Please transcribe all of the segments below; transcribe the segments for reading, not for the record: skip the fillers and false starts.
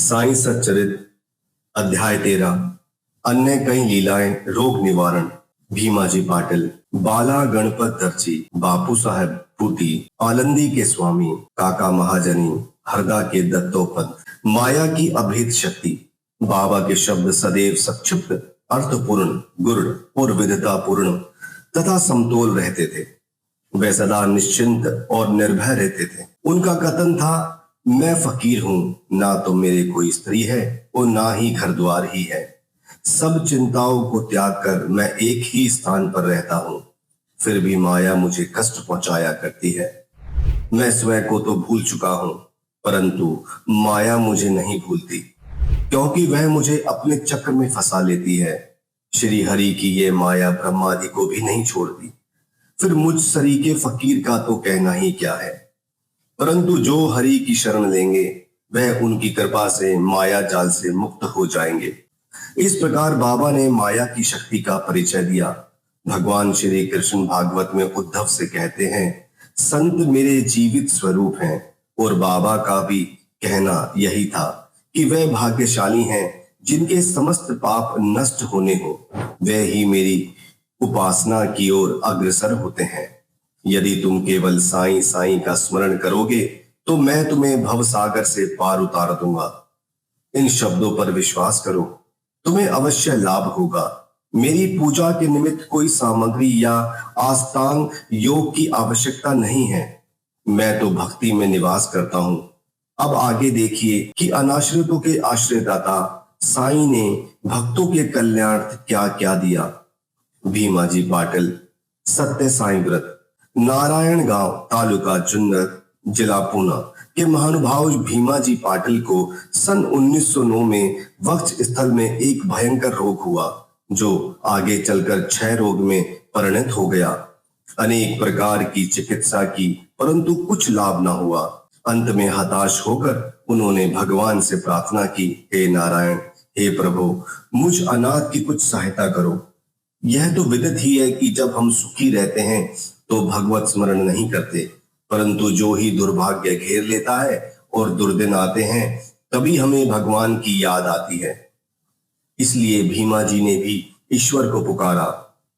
साईं सच्चरित अध्याय 13। अन्य कई लीलाएं रोग निवारण। भीमाजी पाटिल। बाला गणपत दर्जी, बापू साहब फूटी, आलंदी के स्वामी, काका महाजनी, हरदा के दत्तोपंत। माया की अभेद शक्ति। बाबा के शब्द सदैव सक्षिप्त, अर्थपूर्ण, गुरुड़ और विधता पूर्ण तथा समतोल रहते थे। वे सदा निश्चिंत और निर्भय रहते थे। उनका कथन था, मैं फकीर हूं, ना तो मेरे कोई स्त्री है और ना ही घर द्वार ही है। सब चिंताओं को त्याग कर मैं एक ही स्थान पर रहता हूं, फिर भी माया मुझे कष्ट पहुंचाया करती है। मैं स्वयं को तो भूल चुका हूं, परंतु माया मुझे नहीं भूलती, क्योंकि वह मुझे अपने चक्र में फंसा लेती है। श्री हरि की ये माया ब्रह्मादि को भी नहीं छोड़ती, फिर मुझ सरीके फकीर का तो कहना ही क्या है। परंतु जो हरि की शरण लेंगे वह उनकी कृपा से माया जाल से मुक्त हो जाएंगे। इस प्रकार बाबा ने माया की शक्ति का परिचय दिया। भगवान श्री कृष्ण भागवत में उद्धव से कहते हैं, संत मेरे जीवित स्वरूप हैं। और बाबा का भी कहना यही था कि वे भाग्यशाली हैं जिनके समस्त पाप नष्ट होने हो, वे ही मेरी उपासना की ओर अग्रसर होते हैं। यदि तुम केवल साईं साईं का स्मरण करोगे तो मैं तुम्हें भव सागर से पार उतार दूंगा। इन शब्दों पर विश्वास करो, तुम्हें अवश्य लाभ होगा। मेरी पूजा के निमित्त कोई सामग्री या आस्तांग योग की आवश्यकता नहीं है। मैं तो भक्ति में निवास करता हूं। अब आगे देखिए कि अनाश्रितों के आश्रयदाता साईं ने भक्तों के कल्याणार्थ क्या क्या दिया। भीमाजी पाटिल। सत्य साईं व्रत। नारायण गांव, तालुका जुन्नर, जिला पूना के महानुभाव भीमाजी पाटिल को सन 1909 में वक्ष स्थल में एक भयंकर रोग हुआ, जो आगे चलकर क्षय रोग में परिणत हो गया। अनेक प्रकार की चिकित्सा की, परंतु कुछ लाभ न हुआ। अंत में हताश होकर उन्होंने भगवान से प्रार्थना की, हे नारायण, हे प्रभु, मुझ अनाथ की कुछ सहायता करो। यह तो विदित ही है कि जब हम सुखी रहते हैं तो भगवत स्मरण नहीं करते, परंतु जो ही दुर्भाग्य घेर लेता है और दुर्दिन आते हैं तभी हमें भगवान की याद आती है। इसलिए भीमा जी ने भी ईश्वर को पुकारा।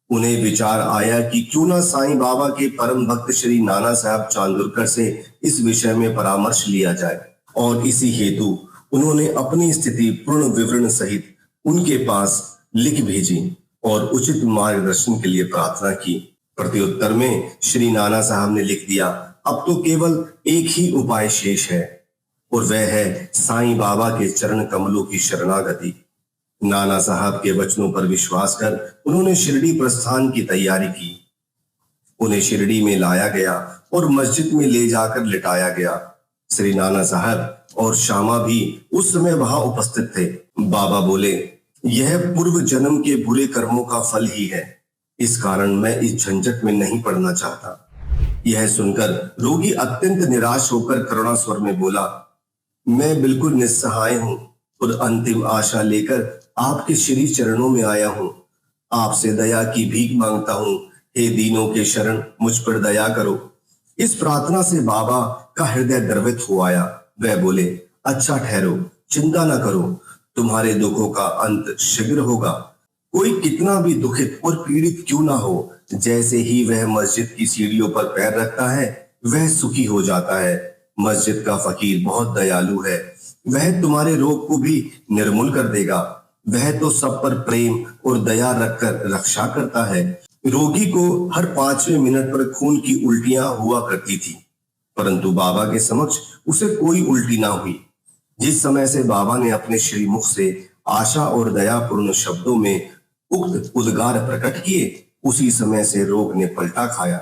उन्हें विचार आया कि क्यों ना साईं बाबा के परम भक्त श्री नाना साहब चांदुरकर से इस विषय में परामर्श लिया जाए, और इसी हेतु उन्होंने अपनी स्थिति पूर्ण विवरण सहित उनके पास लिख भेजी और उचित मार्गदर्शन के लिए प्रार्थना की। प्रत्युत्तर में श्री नाना साहब ने लिख दिया, अब तो केवल एक ही उपाय शेष है, और वह है साईं बाबा के चरण कमलों की शरणागति। नाना साहब के वचनों पर विश्वास कर उन्होंने शिरडी प्रस्थान की तैयारी की। उन्हें शिरडी में लाया गया और मस्जिद में ले जाकर लिटाया गया। श्री नाना साहब और श्यामा भी उस समय वहां उपस्थित थे। बाबा बोले, यह पूर्व जन्म के बुरे कर्मों का फल ही है, इस कारण मैं इस झंझट में नहीं पड़ना चाहता। यह सुनकर रोगी अत्यंत निराश होकर करुणा स्वर में बोला, मैं बिल्कुल निस्सहाय हूं और अंतिम आशा लेकर आपके श्री चरणों में आया हूं। आपसे दया की भीख मांगता हूं, हे दीनों के शरण, मुझ पर दया करो। इस प्रार्थना से बाबा का हृदय द्रवित हो आया। वह बोले, अच्छा ठहरो, चिंता न करो, तुम्हारे दुखों का अंत शीघ्र होगा। कोई कितना भी दुखित और पीड़ित क्यों ना हो, जैसे ही वह मस्जिद की सीढ़ियों पर पैर रखता है वह सुखी हो जाता है। मस्जिद का फकीर बहुत दयालु है, वह तुम्हारे रोग को भी निर्मूल कर देगा। वह तो सब पर प्रेम और दया रखकर रक्षा करता है। रोगी को हर 5वें मिनट पर खून की उल्टियां हुआ करती थी, परंतु बाबा के समक्ष उसे कोई उल्टी ना हुई। जिस समय से बाबा ने अपने श्री मुख से आशा और दयापूर्ण शब्दों में उक्त उद्गार प्रकट किए, उसी समय से रोग ने पलटा खाया।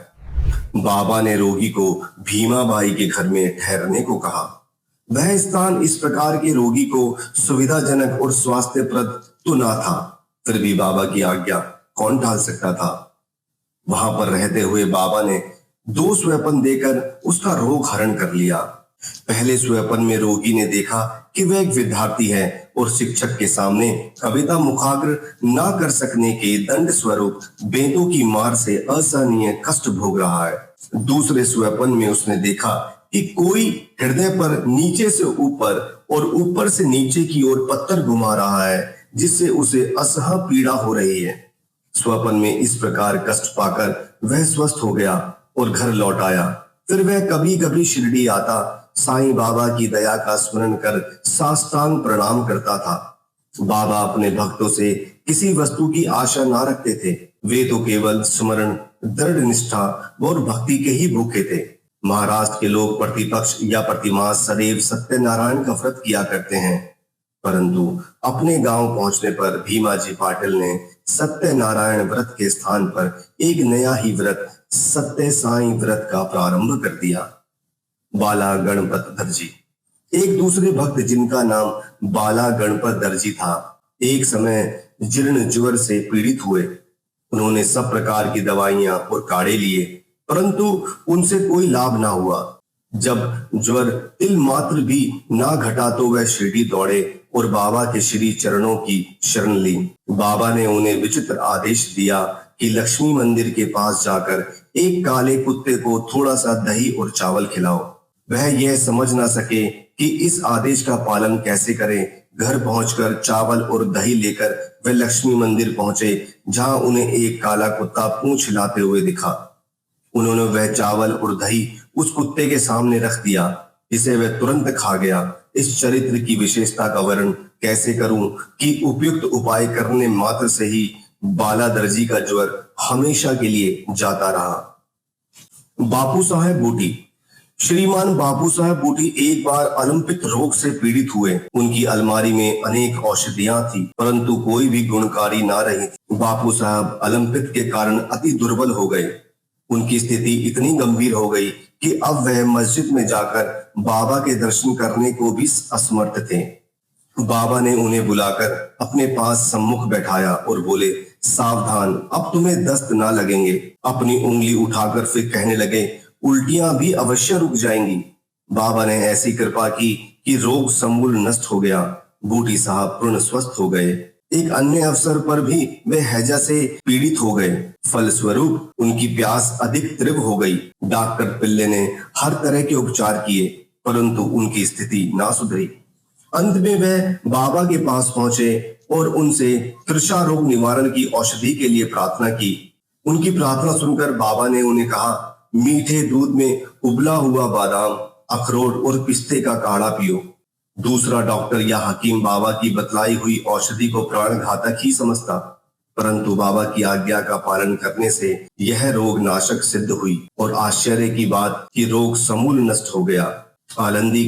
बाबा ने रोगी को भीमाबाई के घर में ठहरने को कहा। वह स्थान इस प्रकार के रोगी को सुविधाजनक और स्वास्थ्यप्रद तो ना था, फिर भी बाबा की आज्ञा कौन टाल सकता था। वहां पर रहते हुए बाबा ने 2 स्वैपन देकर उसका रोग हरण कर लिया। पहले स्वैपन में रोगी ने देखा कि वह एक विद्यार्थी है और शिक्षक के सामने कविता मुखाग्र ना कर सकने के दंड स्वरूप बेंतों की मार से असहनीय कष्ट भोग रहा है। दूसरे स्वैपन में उसने देखा कि कोई हृदय पर नीचे से ऊपर और ऊपर से नीचे की ओर पत्थर घुमा रहा है, जिससे उसे असह्य पीड़ा हो रही है। स्वप्न में इस प्रकार कष्ट पाकर वह स्वस्थ हो गया और घर लौट आया। फिर वह कभी कभी शिरडी आता, साईं बाबा की दया का स्मरण कर साष्टांग प्रणाम करता था। बाबा अपने भक्तों से किसी वस्तु की आशा ना रखते थे। वे तो केवल स्मरण, दृढ़ निष्ठा और भक्ति के ही भूखे थे। महाराष्ट्र के लोग प्रतिपक्ष या प्रतिमास सदैव सत्यनारायण का व्रत किया करते हैं, परंतु अपने गांव पहुंचने पर भीमाजी पाटिल ने सत्यनारायण व्रत के स्थान पर एक नया ही व्रत सत्य साईं व्रत का प्रारंभ कर दिया। बाला गणपत दर्जी एक दूसरे भक्त जिनका नाम बाला गणपत दर्जी था, एक समय जीर्ण ज्वर से पीड़ित हुए। उन्होंने सब प्रकार की दवाइयां और काढ़े लिए, परंतु उनसे कोई लाभ ना हुआ। जब ज्वर तिल मात्र भी ना घटा तो वह शिरडी दौड़े और बाबा के श्री चरणों की शरण ली। बाबा ने उन्हें विचित्र आदेश दिया कि लक्ष्मी मंदिर के पास जाकर एक काले कुत्ते को थोड़ा सा दही और चावल खिलाओ। वह यह समझ ना सके कि इस आदेश का पालन कैसे करें। घर पहुंचकर चावल और दही लेकर वे लक्ष्मी मंदिर पहुंचे, जहां उन्हें एक काला कुत्ता पूंछ हिलाते हुए दिखा। उन्होंने वह चावल और दही उस कुत्ते के सामने रख दिया, जिसे वह तुरंत खा गया। इस चरित्र की विशेषता का वर्णन कैसे करूं कि उपयुक्त उपाय करने मात्र से ही बाला दर्जी का ज्वर हमेशा के लिए जाता रहा। बापू साहेब बूटी श्रीमान बापू साहेब बूटी एक बार ओलंपिक रोग से पीड़ित हुए। उनकी अलमारी में अनेक औषधियां थी, परंतु कोई भी गुणकारी ना रही थी। बापू साहब ओलंपिक के कारण अति दुर्बल हो गए। उनकी स्थिति इतनी गंभीर हो गई कि अब वह मस्जिद में जाकर बाबा के दर्शन करने को भी असमर्थ थे। बाबा ने उन्हें बुलाकर अपने पास सम्मुख बैठाया और बोले, सावधान, अब तुम्हें दस्त ना लगेंगे। अपनी उंगली उठाकर फिर कहने लगे, उल्टियां भी अवश्य रुक जाएंगी। बाबा ने ऐसी कृपा की कि रोग समूल नष्ट हो गया। बूटी साहब पूर्ण स्वस्थ हो गए। एक अन्य अवसर पर भी वे हैजा से पीड़ित हो गए। फलस्वरूप उनकी प्यास अधिक तीव्र हो गई। डॉक्टर पिल्ले ने हर तरह के उपचार किए, परंतु उनकी स्थिति ना सुधरी। अंत में वह बाबा के पास पहुंचे और उनसे तृषा रोग निवारण की औषधि के लिए प्रार्थना की। उनकी प्रार्थना सुनकर बाबा ने उन्हें कहा, मीठे दूध में उबला हुआ बादाम, अखरोट और पिस्ते का काढ़ा पियो। दूसरा डॉक्टर या हकीम बाबा की बतलाई हुई औषधि को प्राण घातक ही समझता, परंतु बाबा की आज्ञा का पालन करने से यह रोग नाशक सिद्ध हुई और आश्चर्य की बात कि रोग समूल नष्ट हो गया। आलंदी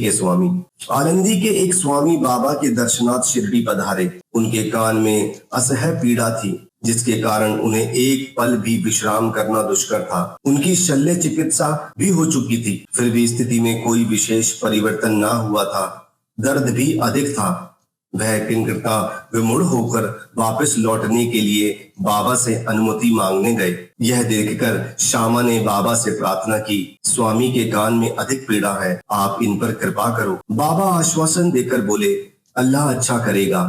के एक स्वामी बाबा के दर्शनार्थ शिरडी पधारे। उनके कान में असह्य पीड़ा थी, जिसके कारण उन्हें एक पल भी विश्राम करना दुष्कर था। उनकी शल्य चिकित्सा भी हो चुकी थी, फिर भी स्थिति में कोई विशेष परिवर्तन ना हुआ था। दर्द भी अधिक था। वह किंकृता विमुड़ होकर वापस लौटने के लिए बाबा से अनुमति मांगने गए। यह देखकर श्यामा ने बाबा से प्रार्थना की, स्वामी के कान में अधिक पीड़ा है, आप इन पर कृपा करो। बाबा आश्वासन देकर बोले, अल्लाह अच्छा करेगा।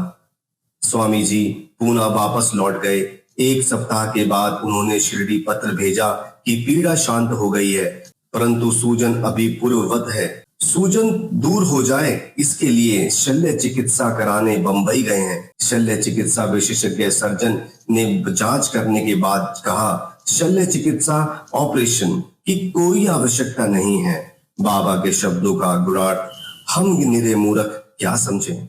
स्वामी जी पूना वापस लौट गए। एक सप्ताह के बाद उन्होंने शिरडी पत्र भेजा कि पीड़ा शांत हो गई है, परंतु सूजन अभी पूर्ववत है। सूजन दूर हो जाए इसके लिए शल्य चिकित्सा कराने बंबई गए हैं। शल्य चिकित्सा विशेषज्ञ सर्जन ने जांच करने के बाद कहा, शल्य चिकित्सा ऑपरेशन की कोई आवश्यकता नहीं है। बाबा के शब्दों का गुणार्थ हम निरे मूर्ख क्या समझें।